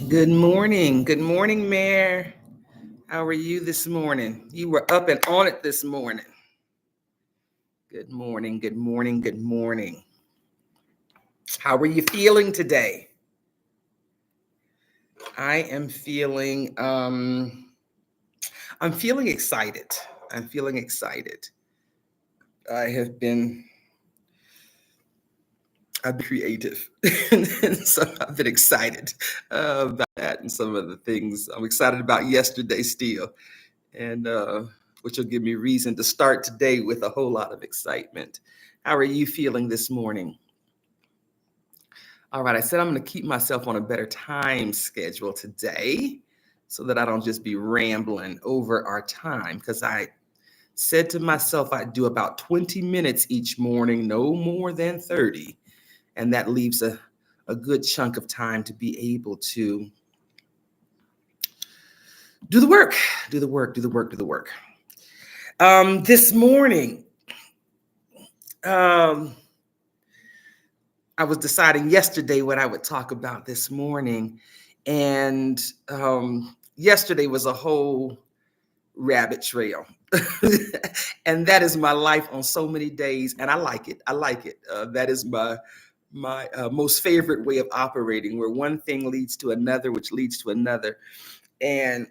Good morning. Good morning, Mayor. How are you this morning? You were up and on it this morning. Good morning. Good morning. Good morning. How are you feeling today? I am feeling I'm feeling excited. I'm feeling excited. I have been I've been creative. And so I've been excited about that and some of the things I'm excited about yesterday still. And which will give me reason to start today with a whole lot of excitement. How are you feeling this morning? All right, I said I'm going to keep myself on a better time schedule today so that I don't just be rambling over our time because I said to myself I'd do about 20 minutes each morning, no more than 30. And that leaves a good chunk of time to be able to do the work, do the work, do the work, do the work. This morning, I was deciding yesterday what I would talk about this morning. And yesterday was a whole rabbit trail. And that is my life on so many days. And I like it. I like it. That is my most favorite way of operating, where one thing leads to another, which leads to another. And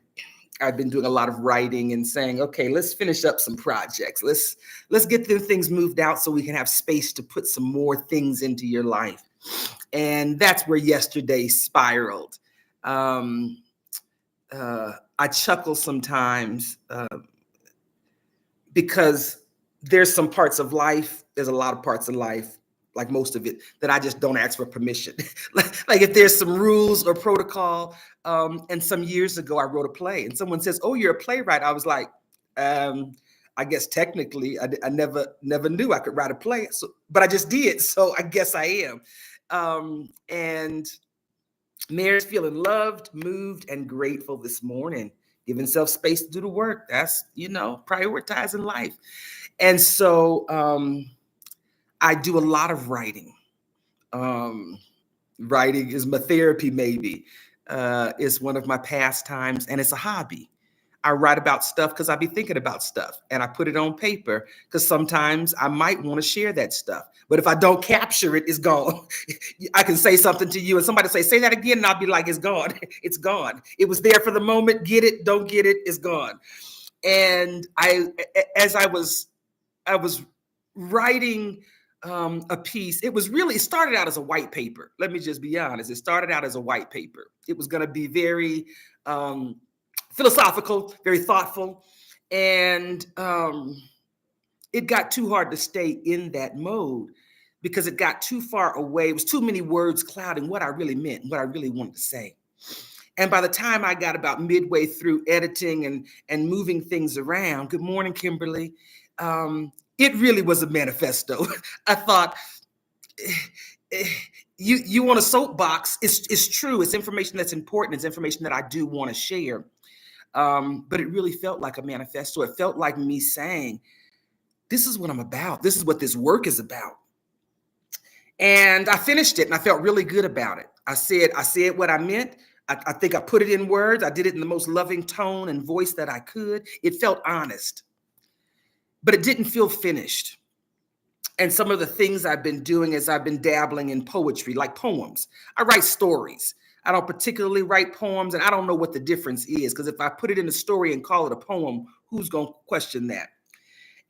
I've been doing a lot of writing and saying, okay, let's finish up some projects. Let's get the things moved out so we can have space to put some more things into your life. And that's where yesterday spiraled. I chuckle sometimes because there's some parts of life, there's a lot of parts of life, like most of it, that I just don't ask for permission. Like if there's some rules or protocol, and some years ago I wrote a play and someone says, oh, you're a playwright. I was like, I guess technically I never knew I could write a play, but I just did. So I guess I am. And Mayor's feeling loved, moved, and grateful this morning, giving self space to do the work. That's, prioritizing life. And so I do a lot of writing. Writing is my therapy, maybe. It's one of my pastimes, and it's a hobby. I write about stuff because I be thinking about stuff, and I put it on paper because sometimes I might want to share that stuff. But if I don't capture it, it's gone. I can say something to you and somebody say that again, and I'll be like, it's gone. It's gone. It was there for the moment. Get it, don't get it, it's gone. And as I was writing a piece, it started out as a white paper. Let me just be honest. It started out as a white paper. It was going to be very philosophical, very thoughtful. And it got too hard to stay in that mode because it got too far away. It was too many words clouding what I really meant, what I really wanted to say. And by the time I got about midway through editing and moving things around, good morning, Kimberly, it really was a manifesto. I thought, you want a soapbox. It's true. It's information that's important. It's information that I do want to share. But it really felt like a manifesto. It felt like me saying, this is what I'm about. This is what this work is about. And I finished it and I felt really good about it. I said what I meant. I think I put it in words. I did it in the most loving tone and voice that I could. It felt honest, but it didn't feel finished. And some of the things I've been doing is I've been dabbling in poetry, like poems. I write stories. I don't particularly write poems, and I don't know what the difference is, because if I put it in a story and call it a poem, who's going to question that?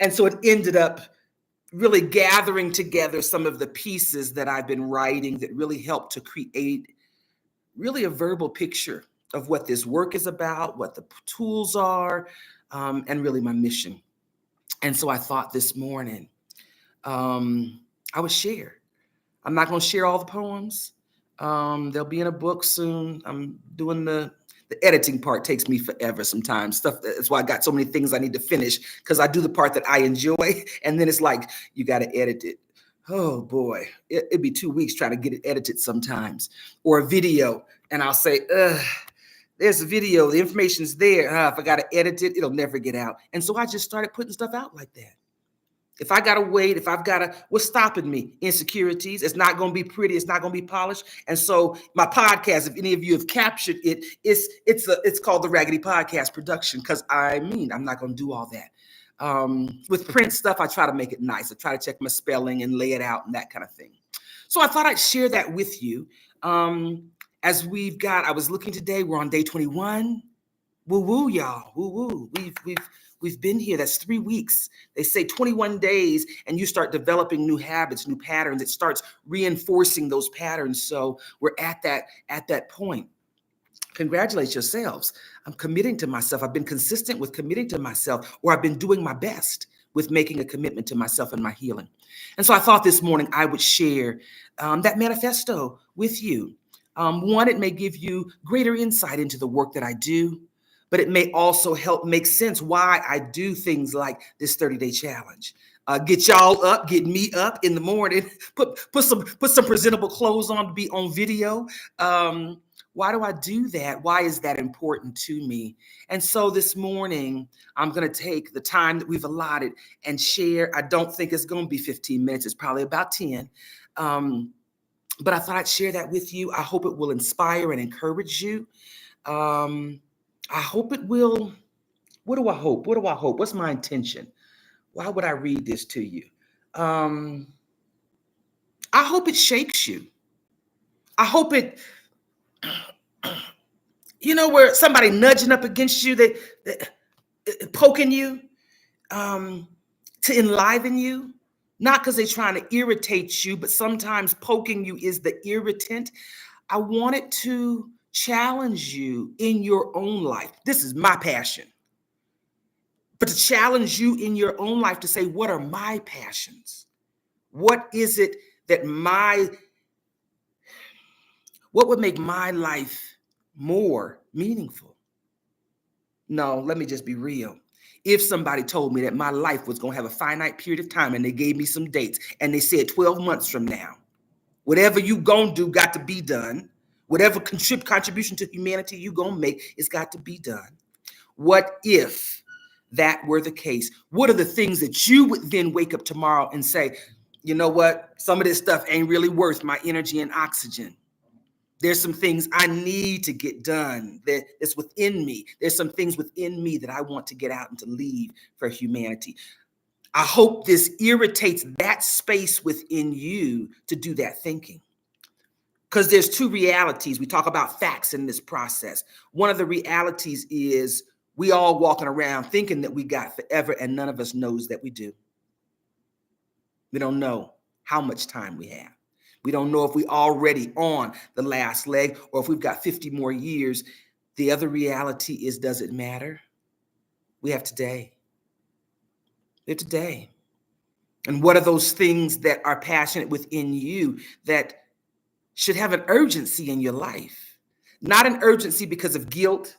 And so it ended up really gathering together some of the pieces that I've been writing that really helped to create really a verbal picture of what this work is about, what the tools are, and really my mission. And so I thought this morning, I would share. I'm not going to share all the poems. They'll be in a book soon. I'm doing the editing part takes me forever sometimes. That's why I got so many things I need to finish, because I do the part that I enjoy, and then it's like you got to edit it. Oh boy, it'd be 2 weeks trying to get it edited sometimes, or a video, and I'll say, there's a video, the information's there. If I got to edit it, it'll never get out. And so I just started putting stuff out like that. If I gotta wait, if I've gotta, what's stopping me? Insecurities. It's not gonna be pretty. It's not gonna be polished. And so my podcast, if any of you have captured it, it's called the Raggedy Podcast Production, because I'm not gonna do all that. With print stuff, I try to make it nice. I try to check my spelling and lay it out and that kind of thing. So I thought I'd share that with you. I was looking today, we're on day 21. Woo woo, y'all. Woo woo. We've been here. That's 3 weeks. They say 21 days, and you start developing new habits, new patterns. It starts reinforcing those patterns. So we're at that point. Congratulate yourselves. I'm committing to myself. I've been consistent with committing to myself, or I've been doing my best with making a commitment to myself and my healing. And so I thought this morning I would share that manifesto with you. One, it may give you greater insight into the work that I do, but it may also help make sense why I do things like this 30-day challenge. Get y'all up, get me up in the morning, put some presentable clothes on to be on video. Why do I do that? Why is that important to me? And so this morning, I'm going to take the time that we've allotted and share. I don't think it's going to be 15 minutes. It's probably about 10. But I thought I'd share that with you. I hope it will inspire and encourage you. I hope it will. What do I hope? What do I hope? What's my intention? Why would I read this to you? I hope it shakes you. I hope it, where somebody nudging up against you, they poking you to enliven you, not because they're trying to irritate you, but sometimes poking you is the irritant. I want it to challenge you in your own life. This is my passion. But to challenge you in your own life to say, what are my passions? What is it that what would make my life more meaningful? No, let me just be real. If somebody told me that my life was going to have a finite period of time and they gave me some dates and they said 12 months from now, whatever you going to do got to be done. Whatever contribution to humanity you going to make, it's got to be done. What if that were the case? What are the things that you would then wake up tomorrow and say, you know what? Some of this stuff ain't really worth my energy and oxygen. There's some things I need to get done that's within me. There's some things within me that I want to get out and to leave for humanity. I hope this irritates that space within you to do that thinking. Because there's two realities. We talk about facts in this process. One of the realities is we all walking around thinking that we got forever, and none of us knows that we do. We don't know how much time we have. We don't know if we already on the last leg or if we've got 50 more years. The other reality is, does it matter? We have today. We have today. And what are those things that are passionate within you that should have an urgency in your life? Not an urgency because of guilt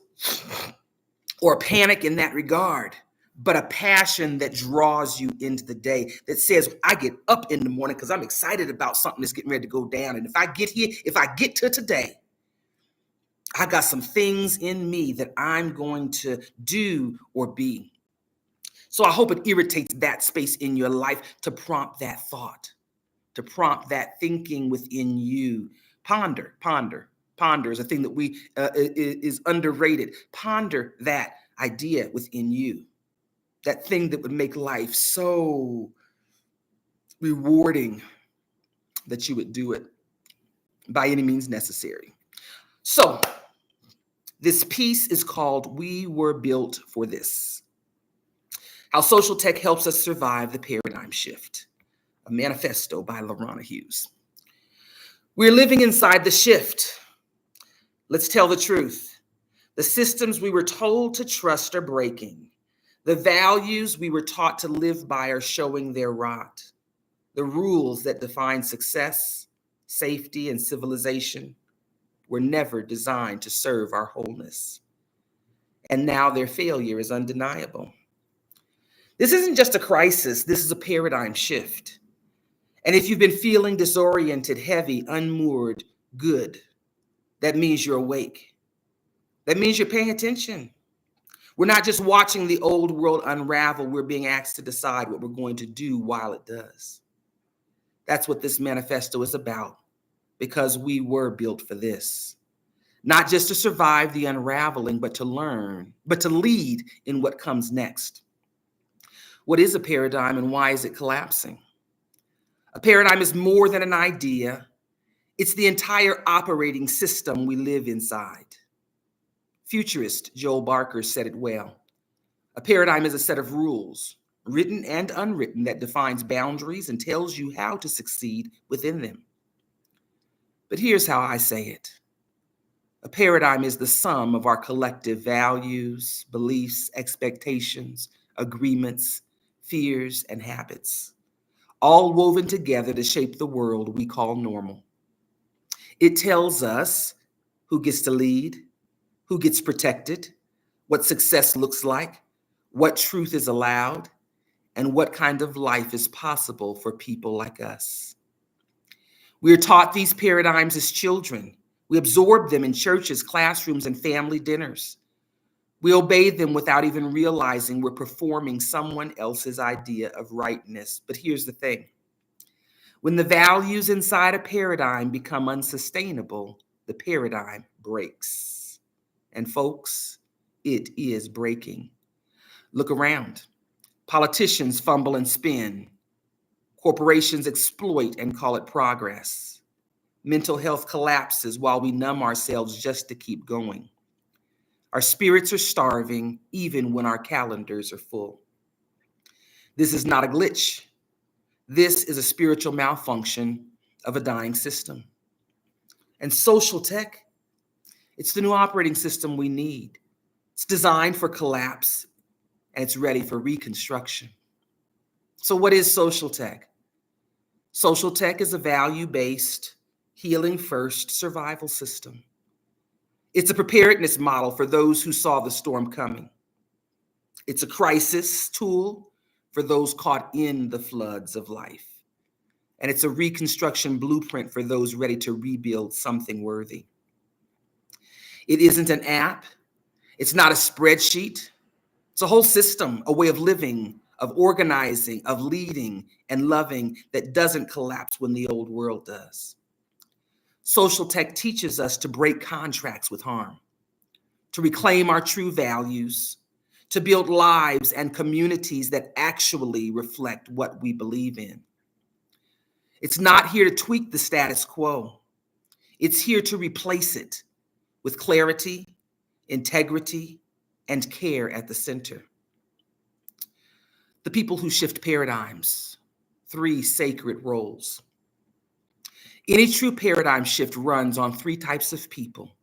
or panic in that regard, but a passion that draws you into the day, that says, I get up in the morning because I'm excited about something that's getting ready to go down. And if I get to today, I got some things in me that I'm going to do or be. So I hope it irritates that space in your life to prompt that thought, to prompt that thinking within you. Ponder is a thing that is underrated. Ponder that idea within you. That thing that would make life so rewarding that you would do it by any means necessary. So this piece is called We Were Built for This. How Social Tech Helps Us Survive the Paradigm Shift. A manifesto by Lorana Hughes. We're living inside the shift. Let's tell the truth. The systems we were told to trust are breaking. The values we were taught to live by are showing their rot. The rules that define success, safety, and civilization were never designed to serve our wholeness. And now their failure is undeniable. This isn't just a crisis, this is a paradigm shift. And if you've been feeling disoriented, heavy, unmoored, good, that means you're awake. That means you're paying attention. We're not just watching the old world unravel, we're being asked to decide what we're going to do while it does. That's what this manifesto is about, because we were built for this. Not just to survive the unraveling, but to learn, but to lead in what comes next. What is a paradigm and why is it collapsing? A paradigm is more than an idea. It's the entire operating system we live inside. Futurist Joel Barker said it well. A paradigm is a set of rules, written and unwritten, that defines boundaries and tells you how to succeed within them. But here's how I say it. A paradigm is the sum of our collective values, beliefs, expectations, agreements, fears, and habits, all woven together to shape the world we call normal. It tells us who gets to lead, who gets protected, what success looks like, what truth is allowed, and what kind of life is possible for people like us. We are taught these paradigms as children. We absorb them in churches, classrooms, and family dinners. We obey them without even realizing we're performing someone else's idea of rightness. But here's the thing. When the values inside a paradigm become unsustainable, the paradigm breaks. And folks, it is breaking. Look around. Politicians fumble and spin. Corporations exploit and call it progress. Mental health collapses while we numb ourselves just to keep going. Our spirits are starving even when our calendars are full. This is not a glitch. This is a spiritual malfunction of a dying system. And social tech, it's the new operating system we need. It's designed for collapse and it's ready for reconstruction. So what is social tech? Social tech is a value-based, healing-first survival system. It's a preparedness model for those who saw the storm coming. It's a crisis tool for those caught in the floods of life. And it's a reconstruction blueprint for those ready to rebuild something worthy. It isn't an app. It's not a spreadsheet. It's a whole system, a way of living, of organizing, of leading and loving that doesn't collapse when the old world does. Social tech teaches us to break contracts with harm, to reclaim our true values, to build lives and communities that actually reflect what we believe in. It's not here to tweak the status quo. It's here to replace it with clarity, integrity, and care at the center. The people who shift paradigms, 3 sacred roles. Any true paradigm shift runs on 3 types of people.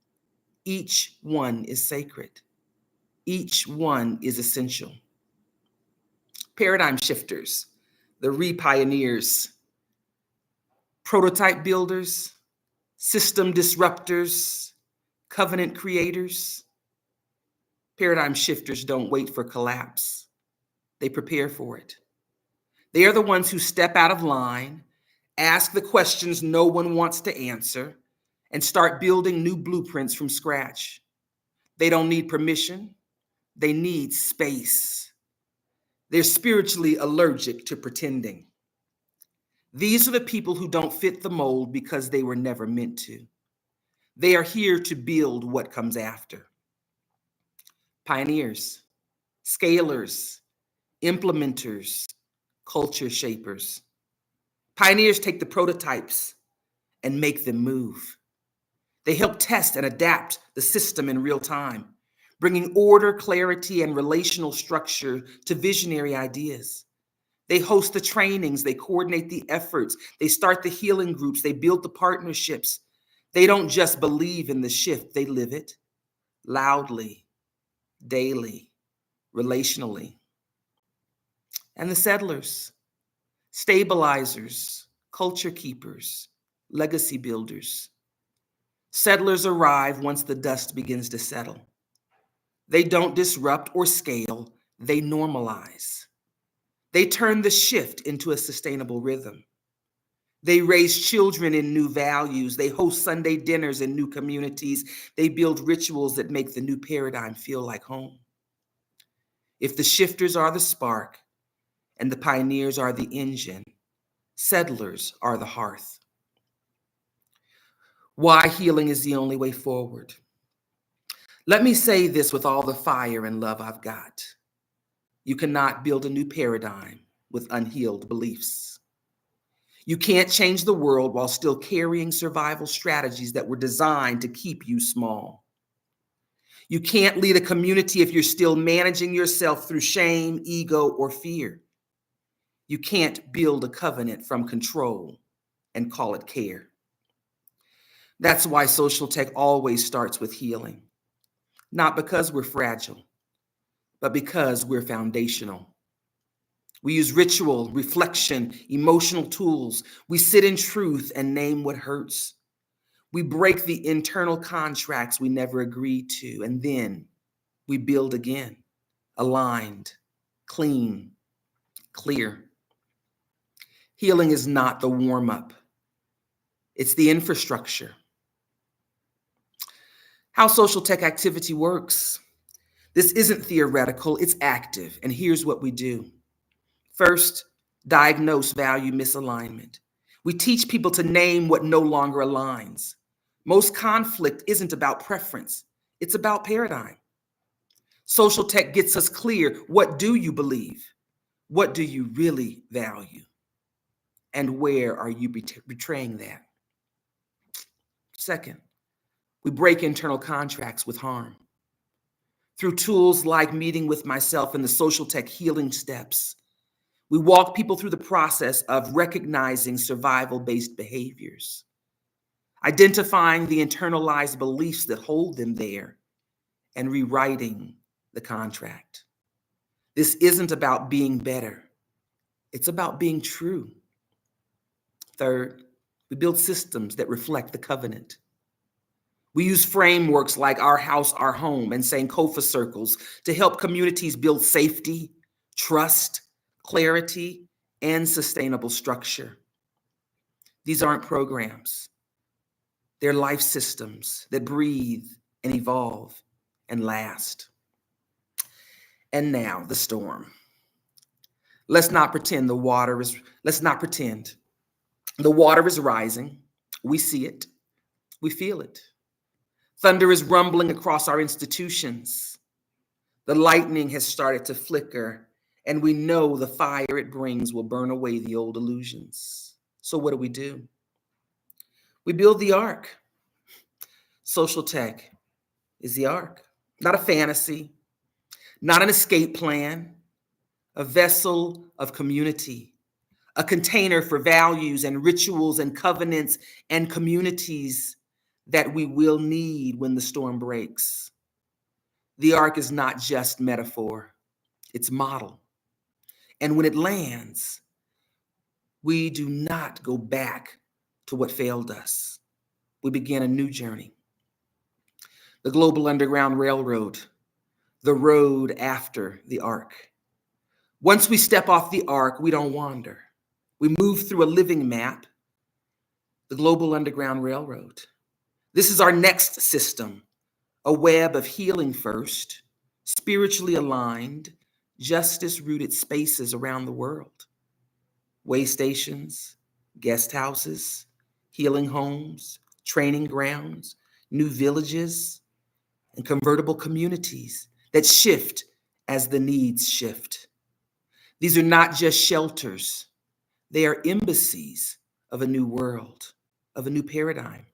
Each one is sacred. Each one is essential. Paradigm shifters, the re-pioneers, prototype builders, system disruptors, covenant creators. Paradigm shifters don't wait for collapse. They prepare for it. They are the ones who step out of line, ask the questions no one wants to answer, and start building new blueprints from scratch. They don't need permission. They need space. They're spiritually allergic to pretending. These are the people who don't fit the mold because they were never meant to. They are here to build what comes after. Pioneers, scalers, implementers, culture shapers. Pioneers take the prototypes and make them move. They help test and adapt the system in real time, bringing order, clarity, and relational structure to visionary ideas. They host the trainings, they coordinate the efforts, they start the healing groups, they build the partnerships. They don't just believe in the shift, they live it loudly, daily, relationally. And the settlers, stabilizers, culture keepers, legacy builders. Settlers arrive once the dust begins to settle. They don't disrupt or scale, they normalize. They turn the shift into a sustainable rhythm. They raise children in new values. They host Sunday dinners in new communities. They build rituals that make the new paradigm feel like home. If the shifters are the spark and the pioneers are the engine, settlers are the hearth. Why healing is the only way forward. Let me say this with all the fire and love I've got. You cannot build a new paradigm with unhealed beliefs. You can't change the world while still carrying survival strategies that were designed to keep you small. You can't lead a community if you're still managing yourself through shame, ego, or fear. You can't build a covenant from control and call it care. That's why social tech always starts with healing, not because we're fragile, but because we're foundational. We use ritual, reflection, emotional tools. We sit in truth and name what hurts. We break the internal contracts we never agreed to, and then we build again, aligned, clean, clear. Healing is not the warm-up. It's the infrastructure. How social tech activity works. This isn't theoretical, it's active, and here's what we do. First, diagnose value misalignment. We teach people to name what no longer aligns. Most conflict isn't about preference, it's about paradigm. Social tech gets us clear. What do you believe? What do you really value? And where are you betraying that? Second, we break internal contracts with harm. Through tools like meeting with myself and the social tech healing steps, we walk people through the process of recognizing survival-based behaviors, identifying the internalized beliefs that hold them there, and rewriting the contract. This isn't about being better. It's about being true. Third, we build systems that reflect the covenant. We use frameworks like Our House, Our Home and Sankofa circles to help communities build safety, trust, clarity, and sustainable structure. These aren't programs. They're life systems that breathe and evolve and last. And now the storm. Let's not pretend the water is rising. We see it. We feel it. Thunder is rumbling across our institutions. The lightning has started to flicker, and we know the fire it brings will burn away the old illusions. So what do? We build the ark. Social tech is the ark, not a fantasy, not an escape plan, a vessel of community, a container for values and rituals and covenants and communities that we will need when the storm breaks. The ark is not just metaphor, it's model. And when it lands, we do not go back to what failed us. We begin a new journey. The Global Underground Railroad, the road after the ark. Once we step off the ark, we don't wander. We move through a living map, the Global Underground Railroad. This is our next system, a web of healing first, spiritually aligned, justice-rooted spaces around the world. Way stations, guest houses, healing homes, training grounds, new villages, and convertible communities that shift as the needs shift. These are not just shelters. They are embassies of a new world, of a new paradigm.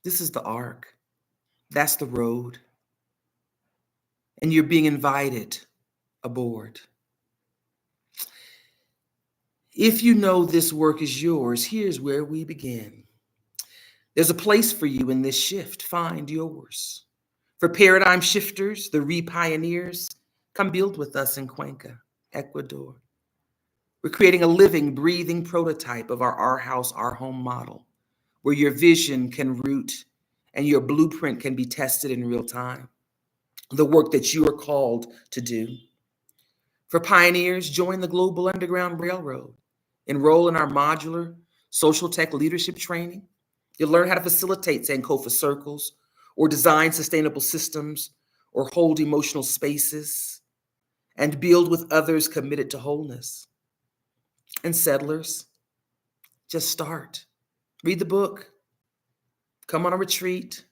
This is the ark. That's the road. And you're being invited aboard. If you know this work is yours, here's where we begin. There's a place for you in this shift. Find yours. For paradigm shifters, the re-pioneers, come build with us in Cuenca, Ecuador. We're creating a living, breathing prototype of our house, our home model, where your vision can root and your blueprint can be tested in real time. The work that you are called to do. For pioneers, join the Global Underground Railroad. Enroll in our modular social tech leadership training. You'll learn how to facilitate Sankofa circles, or design sustainable systems, or hold emotional spaces. and build with others committed to wholeness. And settlers, just start. Read the book, come on a retreat.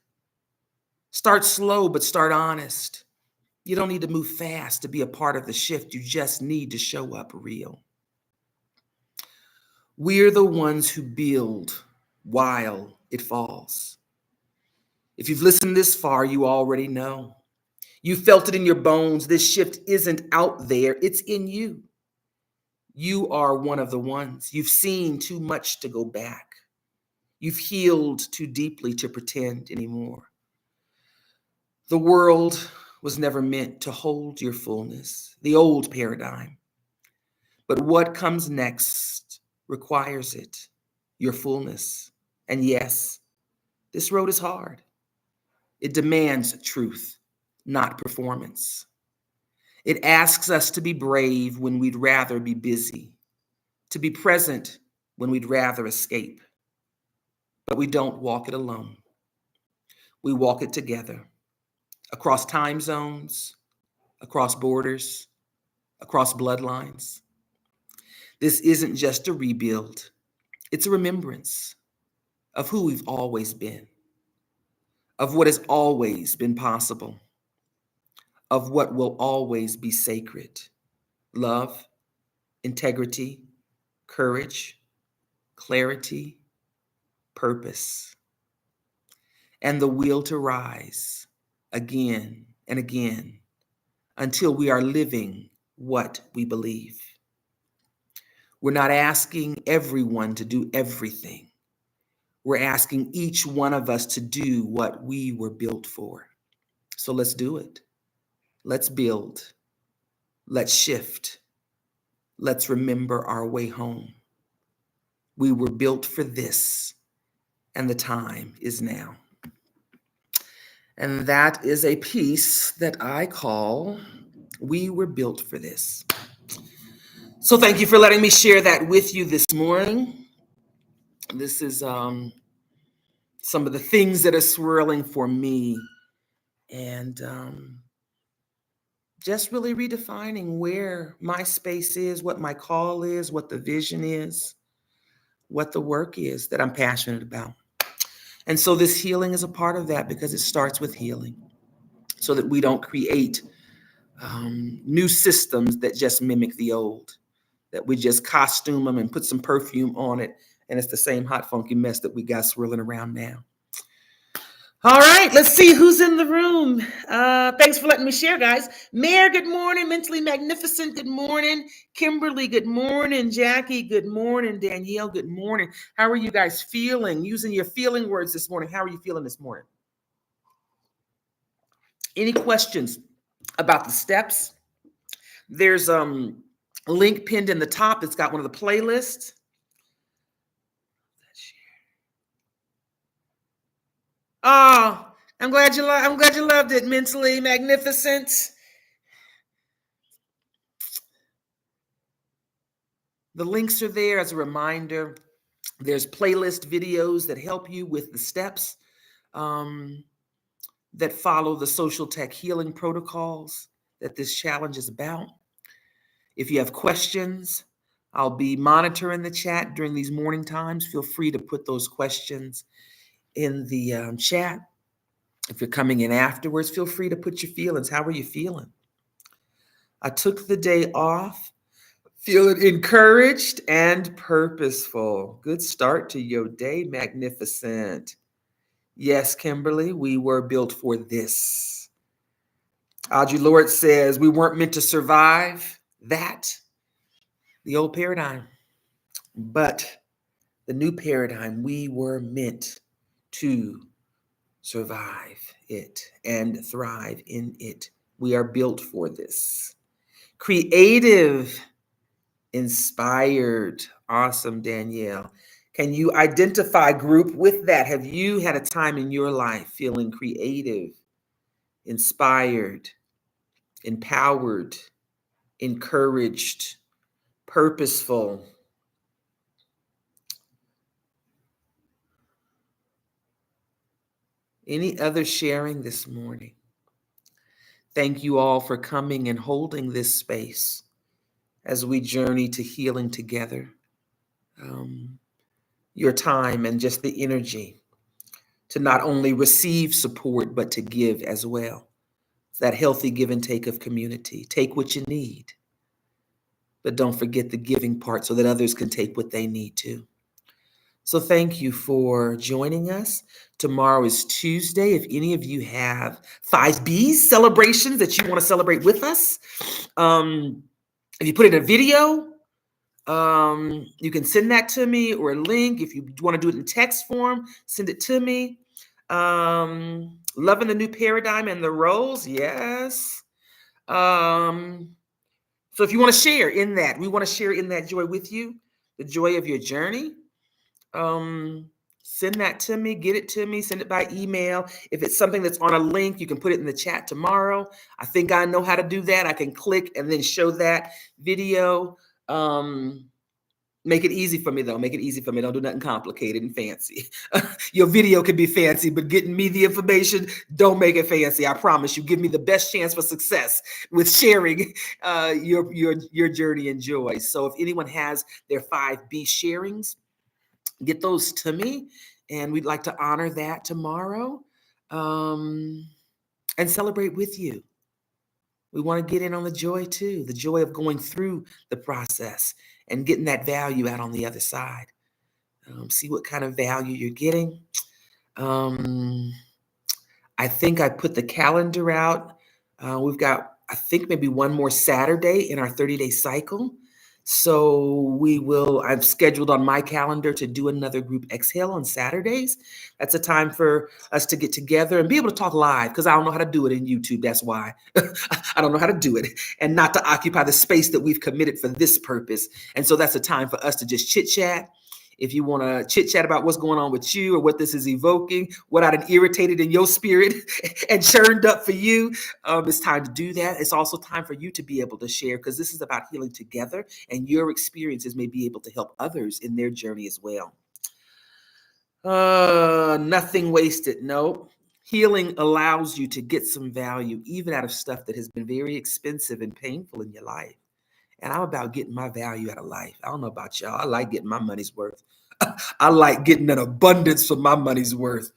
Start slow, but start honest. You don't need to move fast to be a part of the shift. You just need to show up real. We're the ones who build while it falls. If you've listened this far, you already know. You felt it in your bones. This shift isn't out there, it's in you. You are one of the ones. You've seen too much to go back. You've healed too deeply to pretend anymore. The world was never meant to hold your fullness, the old paradigm. But what comes next requires it, your fullness. And yes, this road is hard. It demands truth, not performance. It asks us to be brave when we'd rather be busy, to be present when we'd rather escape. But we don't walk it alone. We walk it together, across time zones, across borders, across bloodlines. This isn't just a rebuild, it's a remembrance of who we've always been, of what has always been possible, of what will always be sacred: love, integrity, courage, clarity, purpose, and the will to rise again and again until we are living what we believe. We're not asking everyone to do everything. We're asking each one of us to do what we were built for. So let's do it. Let's build. Let's shift. Let's remember our way home. We were built for this, and the time is now. And that is a piece that I call We Were Built for This. So thank you for letting me share that with you this morning. This is some of the things that are swirling for me, and just really redefining where my space is, what my call is, what the vision is, what the work is that I'm passionate about. And so this healing is a part of that, because it starts with healing, so that we don't create new systems that just mimic the old, that we just costume them and put some perfume on it, and it's the same hot, funky mess that we got swirling around now. All right, let's see who's in the room. Thanks for letting me share, guys. Mayor, good morning. Mentally Magnificent, good morning. Kimberly, good morning. Jackie, good morning. Danielle, good morning. How are you guys feeling? Using your feeling words this morning. How are you feeling this morning? Any questions about the steps? There's a link pinned in the top. It's got one of the playlists. Oh, I'm glad you loved it. Mentally Magnificent. The links are there as a reminder. There's playlist videos that help you with the steps that follow the social tech healing protocols that this challenge is about. If you have questions, I'll be monitoring the chat during these morning times. Feel free to put those questions in the chat. If you're coming in afterwards, feel free to put your feelings. How are you feeling? I took the day off, feeling encouraged and purposeful. Good start to your day, Magnificent. Yes, Kimberly, we were built for this. Audrey Lord says we weren't meant to survive that, the old paradigm, but the new paradigm, we were meant to survive it and thrive in it. We are built for this. Creative, inspired, awesome, Danielle. Can you identify group with that? Have you had a time in your life feeling creative, inspired, empowered, encouraged, purposeful? Any other sharing this morning? Thank you all for coming and holding this space as we journey to healing together. Um, your time and just the energy to not only receive support, but to give as well. It's that healthy give and take of community. Take what you need, but don't forget the giving part so that others can take what they need too. So thank you for joining us. Tomorrow is Tuesday. If any of you have 5B's celebrations that you want to celebrate with us, if you put in a video, you can send that to me, or a link. If you want to do it in text form, send it to me. Loving the new paradigm and the roles, yes. So if you want to share in that, we want to share in that joy with you, the joy of your journey. Send that to me, get it to me, send it by email. If it's something that's on a link, you can put it in the chat tomorrow. I think I know how to do that. I can click and then show that video. Make it easy for me, though. Make it easy for me. Don't do nothing complicated and fancy. Your video can be fancy, but getting me the information, don't make it fancy. I promise you. Give me the best chance for success with sharing your journey and joy. So if anyone has their 5B sharings, get those to me, and we'd like to honor that tomorrow, and celebrate with you. We want to get in on the joy too, the joy of going through the process and getting that value out on the other side. See what kind of value you're getting. I think I put the calendar out. We've got, I think, maybe one more Saturday in our 30-day cycle. So I've scheduled on my calendar to do another group exhale on Saturdays. That's a time for us to get together and be able to talk live, because I don't know how to do it in YouTube. That's why. I don't know how to do it, and not to occupy the space that we've committed for this purpose. And so that's a time for us to just chit chat. If you want to chit chat about what's going on with you, or what this is evoking, what I done irritated in your spirit and churned up for you, it's time to do that. It's also time for you to be able to share, because this is about healing together, and your experiences may be able to help others in their journey as well. Nothing wasted. No. Healing allows you to get some value, even out of stuff that has been very expensive and painful in your life. And I'm about getting my value out of life. I don't know about y'all. I like getting my money's worth. I like getting an abundance for my money's worth.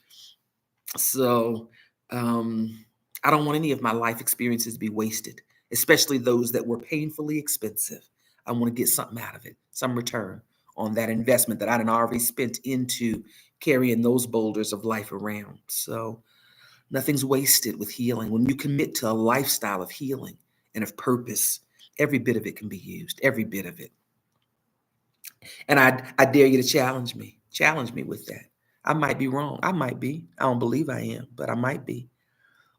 So I don't want any of my life experiences to be wasted, especially those that were painfully expensive. I want to get something out of it, some return on that investment that I had already spent into carrying those boulders of life around. So nothing's wasted with healing. When you commit to a lifestyle of healing and of purpose, every bit of it can be used, every bit of it. And I dare you to challenge me. Challenge me with that. I might be wrong. I might be. I don't believe I am, but I might be.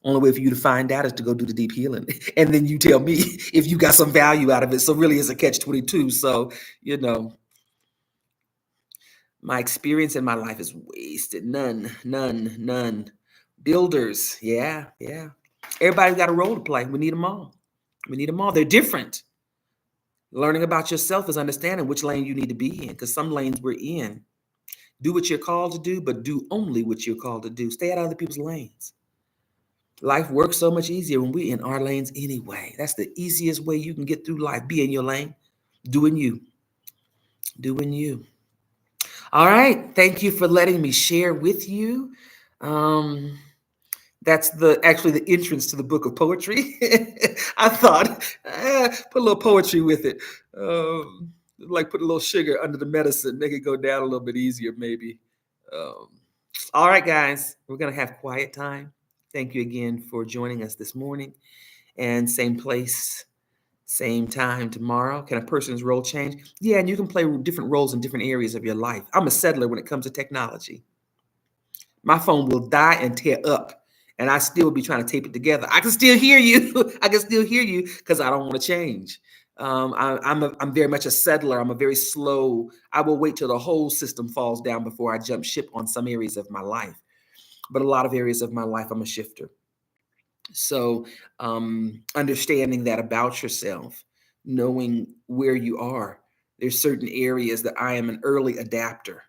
Only way for you to find out is to go do the deep healing. And then you tell me if you got some value out of it. So really it's a catch-22. So, my experience in my life is wasted. None. Builders. Yeah. Everybody's got a role to play. We need them all. They're different. Learning about yourself is understanding which lane you need to be in, because some lanes we're in. Do what you're called to do, but do only what you're called to do. Stay out of other people's lanes. Life works so much easier when we're in our lanes anyway. That's the easiest way you can get through life. Be in your lane, doing you. All right. Thank you for letting me share with you. That's actually the entrance to the book of poetry. I thought, put a little poetry with it. Like put a little sugar under the medicine, make it go down a little bit easier, maybe. All right, guys, we're going to have quiet time. Thank you again for joining us this morning. And same place, same time tomorrow. Can a person's role change? Yeah, and you can play different roles in different areas of your life. I'm a settler when it comes to technology. My phone will die and tear up, and I still be trying to tape it together. I can still hear you. Because I don't want to change. I'm very much a settler. I'm a very slow. I will wait till the whole system falls down before I jump ship on some areas of my life. But a lot of areas of my life, I'm a shifter. So understanding that about yourself, knowing where you are. There's certain areas that I am an early adapter.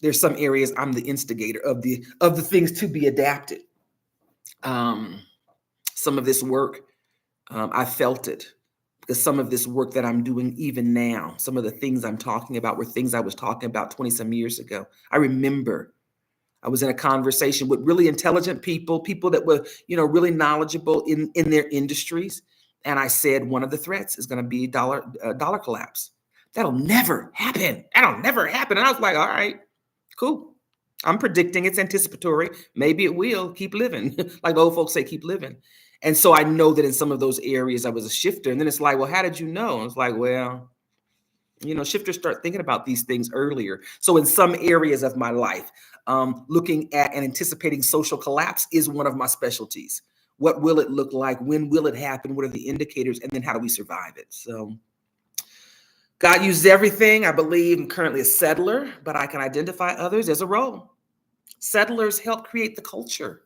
There's some areas I'm the instigator of the things to be adapted. Some of this work I felt it because some of this work that I'm doing even now, some of the things I'm talking about were things I was talking about 20 some years ago. I remember I was in a conversation with really intelligent people, people that were, really knowledgeable in their industries. And I said, one of the threats is going to be dollar collapse. That'll never happen. That'll never happen. And I was like, all right, cool. I'm predicting it's anticipatory. Maybe it will. Keep living. Like the old folks say, keep living. And so I know that in some of those areas I was a shifter. And then it's like, well, how did you know? And it's like, well, shifters start thinking about these things earlier. So in some areas of my life, looking at and anticipating social collapse is one of my specialties. What will it look like? When will it happen? What are the indicators? And then how do we survive it? So God uses everything. I believe I'm currently a settler, but I can identify others as a role. Settlers help create the culture.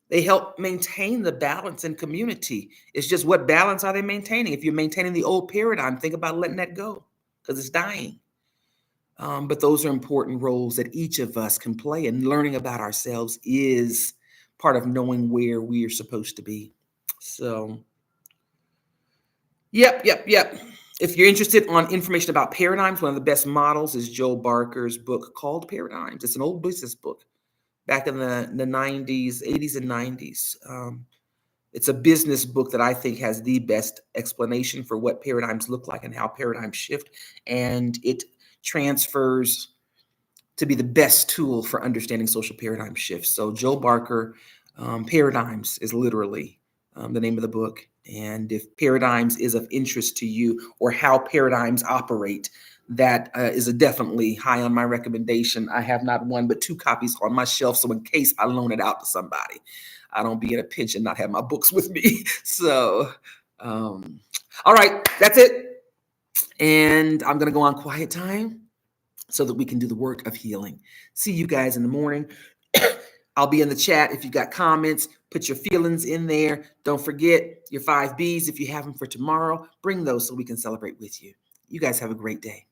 They help maintain the balance in community. It's just, what balance are they maintaining? If you're maintaining the old paradigm, think about letting that go because it's dying. But those are important roles that each of us can play, and learning about ourselves is part of knowing where we are supposed to be. So, yep. If you're interested on information about paradigms, one of the best models is Joe Barker's book called Paradigms. It's an old business book back in the 90s, 80s and 90s. It's a business book that I think has the best explanation for what paradigms look like and how paradigms shift. And it transfers to be the best tool for understanding social paradigm shifts. So Joe Barker, Paradigms is literally the name of the book. And if paradigms is of interest to you, or how paradigms operate, that is definitely high on my recommendation. I have not one, but 2 copies on my shelf. So in case I loan it out to somebody, I don't be in a pinch and not have my books with me. So, all right, that's it. And I'm going to go on quiet time so that we can do the work of healing. See you guys in the morning. I'll be in the chat. If you got comments, put your feelings in there. Don't forget your 5 Bs. If you have them for tomorrow, bring those so we can celebrate with you. You guys have a great day.